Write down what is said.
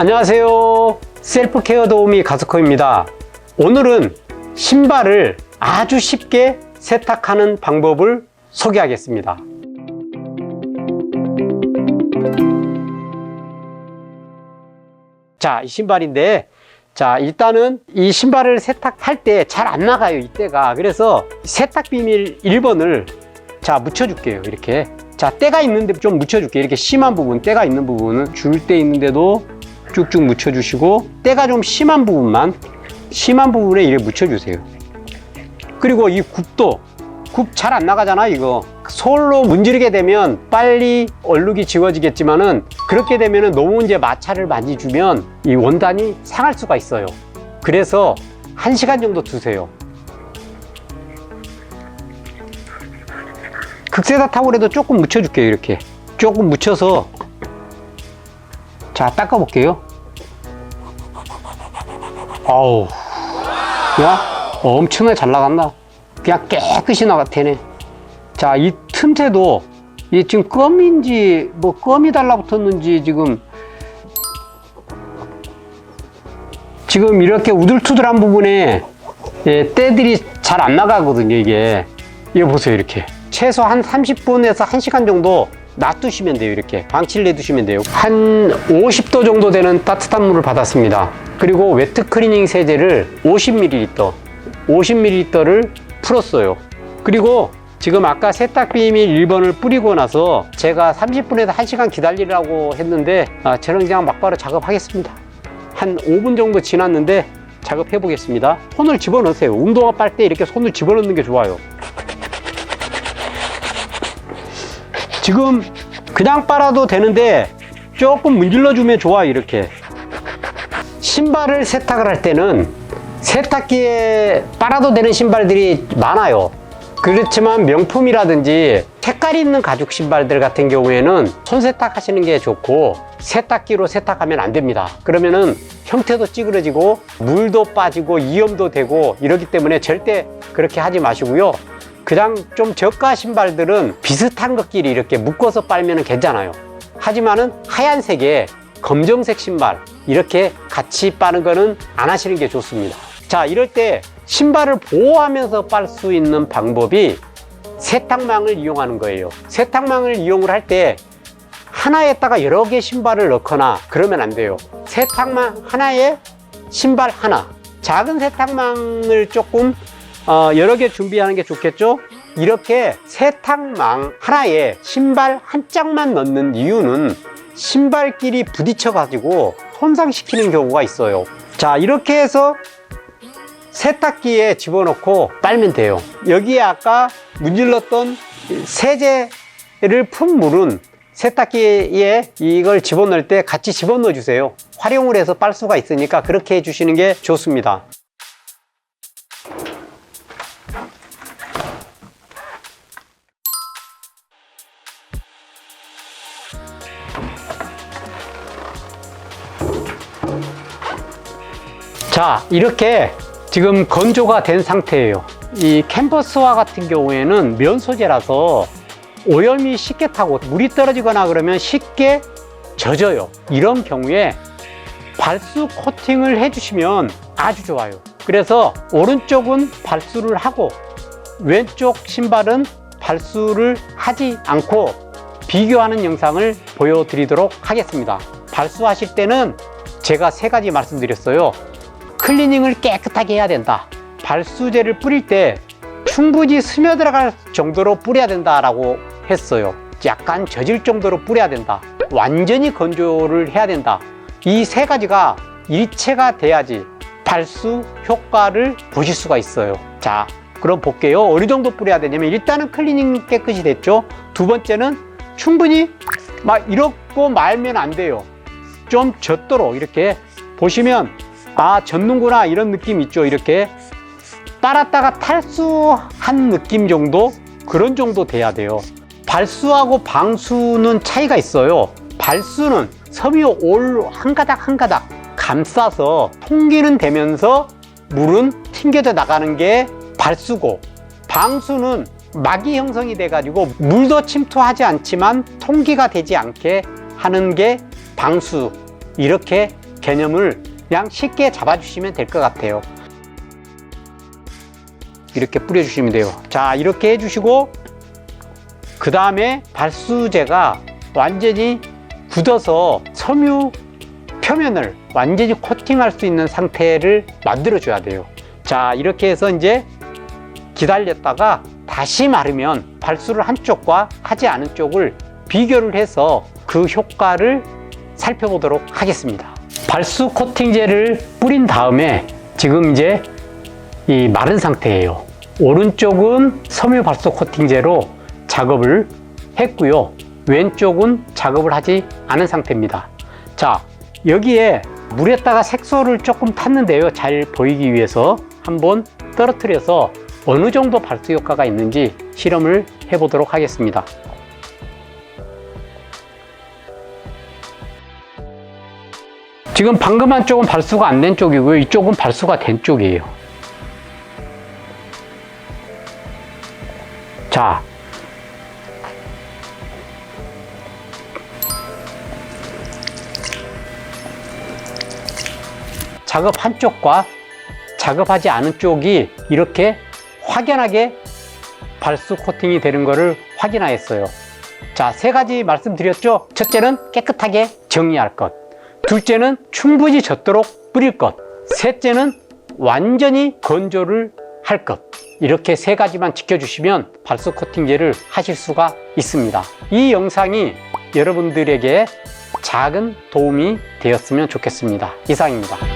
안녕하세요. 셀프케어 도우미 가스코입니다. 오늘은 신발을 아주 쉽게 세탁하는 방법을 소개하겠습니다. 자, 이 신발인데, 자, 일단은 이 신발을 세탁할 때 잘 안 나가요, 이때가. 그래서 세탁 비밀 1번을 자, 묻혀줄게요, 이렇게. 자, 때가 있는데 좀 묻혀줄게요. 이렇게 심한 부분, 때가 있는 부분은 줄 때 있는데도 쭉쭉 묻혀주시고, 때가 좀 심한 부분에 이렇게 묻혀주세요. 그리고 이 굽도, 굽 잘 안 나가잖아, 이거. 솔로 문지르게 되면 빨리 얼룩이 지워지겠지만은, 그렇게 되면은 너무 이제 마찰을 많이 주면 이 원단이 상할 수가 있어요. 그래서 1시간 정도 두세요. 극세사 타올에도 조금 묻혀줄게요. 이렇게 조금 묻혀서, 자, 닦아볼게요. 어우, 야, 엄청나게 잘 나간다. 그냥 깨끗이 되네. 자, 이 틈새도, 이 지금 껌인지 뭐 껌이 달라붙었는지 지금 이렇게 우둘투둘한 부분에 때들이 잘 안 나가거든요. 이거 보세요. 이렇게 최소 한 30분에서 1시간 정도 놔두시면 돼요. 이렇게 방치를 해두시면 돼요. 한 50도 정도 되는 따뜻한 물을 받았습니다. 그리고 웨트 클리닝 세제를 50ml를 풀었어요. 그리고 지금 아까 세탁 비밀 1번을 뿌리고 나서 제가 30분에서 1시간 기다리라고 했는데, 저는 그냥 막바로 작업하겠습니다. 한 5분 정도 지났는데 작업해 보겠습니다. 손을 집어넣으세요. 운동화 빨 때 이렇게 손을 집어넣는 게 좋아요. 지금 그냥 빨아도 되는데 조금 문질러 주면 좋아요. 이렇게 신발을 세탁을 할 때는 세탁기에 빨아도 되는 신발들이 많아요. 그렇지만 명품이라든지 색깔 있는 가죽 신발들 같은 경우에는 손 세탁하시는 게 좋고, 세탁기로 세탁하면 안 됩니다. 그러면은 형태도 찌그러지고 물도 빠지고 이염도 되고 이러기 때문에 절대 그렇게 하지 마시고요. 그냥 좀 저가 신발들은 비슷한 것끼리 이렇게 묶어서 빨면 괜찮아요. 하지만은 하얀색에 검정색 신발 이렇게 같이 빠는 거는 안 하시는 게 좋습니다. 자, 이럴 때 신발을 보호하면서 빨 수 있는 방법이 세탁망을 이용하는 거예요. 세탁망을 이용을 할 때 하나에다가 여러 개 신발을 넣거나 그러면 안 돼요. 세탁망 하나에 신발 하나. 작은 세탁망을 조금 여러 개 준비하는 게 좋겠죠? 이렇게 세탁망 하나에 신발 한 짝만 넣는 이유는 신발끼리 부딪혀 가지고 손상시키는 경우가 있어요. 자, 이렇게 해서 세탁기에 집어넣고 빨면 돼요. 여기에 아까 문질렀던 세제를 푼 물은 세탁기에 이걸 집어넣을 때 같이 집어넣어 주세요. 활용을 해서 빨 수가 있으니까 그렇게 해주시는 게 좋습니다. 자, 이렇게 지금 건조가 된 상태예요. 이 캔버스화 같은 경우에는 면 소재라서 오염이 쉽게 타고 물이 떨어지거나 그러면 쉽게 젖어요. 이런 경우에 발수 코팅을 해주시면 아주 좋아요. 그래서 오른쪽은 발수를 하고 왼쪽 신발은 발수를 하지 않고 비교하는 영상을 보여드리도록 하겠습니다. 발수하실 때는 제가 3가지 말씀드렸어요. 클리닝을 깨끗하게 해야 된다. 발수제를 뿌릴 때 충분히 스며들어갈 정도로 뿌려야 된다라고 했어요. 약간 젖을 정도로 뿌려야 된다. 완전히 건조를 해야 된다. 이 3가지가 일체가 돼야지 발수 효과를 보실 수가 있어요. 자, 그럼 볼게요. 어느 정도 뿌려야 되냐면, 일단은 클리닝 깨끗이 됐죠. 두 번째는 충분히 막 이렇고 말면 안 돼요. 좀 젖도록 이렇게 보시면 젖는구나 이런 느낌 있죠. 이렇게 빨았다가 탈수한 느낌 정도, 그런 정도 돼야 돼요. 발수하고 방수는 차이가 있어요. 발수는 섬이 올 한 가닥 한 가닥 감싸서 통기는 되면서 물은 튕겨져 나가는 게 발수고, 방수는 막이 형성이 돼 가지고 물도 침투하지 않지만 통기가 되지 않게 하는 게 방수, 이렇게 개념을 그냥 쉽게 잡아주시면 될 것 같아요. 이렇게 뿌려주시면 돼요. 자, 이렇게 해주시고 그 다음에 발수제가 완전히 굳어서 섬유 표면을 완전히 코팅할 수 있는 상태를 만들어 줘야 돼요. 자, 이렇게 해서 이제 기다렸다가 다시 마르면 발수를 한쪽과 하지 않은 쪽을 비교를 해서 그 효과를 살펴보도록 하겠습니다. 발수 코팅제를 뿌린 다음에 지금 이제 이 마른 상태예요. 오른쪽은 섬유 발수 코팅제로 작업을 했고요. 왼쪽은 작업을 하지 않은 상태입니다. 자, 여기에 물에다가 색소를 조금 탔는데요. 잘 보이기 위해서 한번 떨어뜨려서 어느 정도 발수 효과가 있는지 실험을 해보도록 하겠습니다. 지금 방금 한 쪽은 발수가 안 된 쪽이고요. 이쪽은 발수가 된 쪽이에요. 자, 작업 한쪽과 작업하지 않은 쪽이 이렇게 확연하게 발수 코팅이 되는 것을 확인하였어요. 자, 세 가지 말씀드렸죠. 첫째는 깨끗하게 정리할 것, 둘째는 충분히 젖도록 뿌릴 것, 셋째는 완전히 건조를 할 것. 이렇게 세 가지만 지켜주시면 발수 코팅제를 하실 수가 있습니다. 이 영상이 여러분들에게 작은 도움이 되었으면 좋겠습니다. 이상입니다.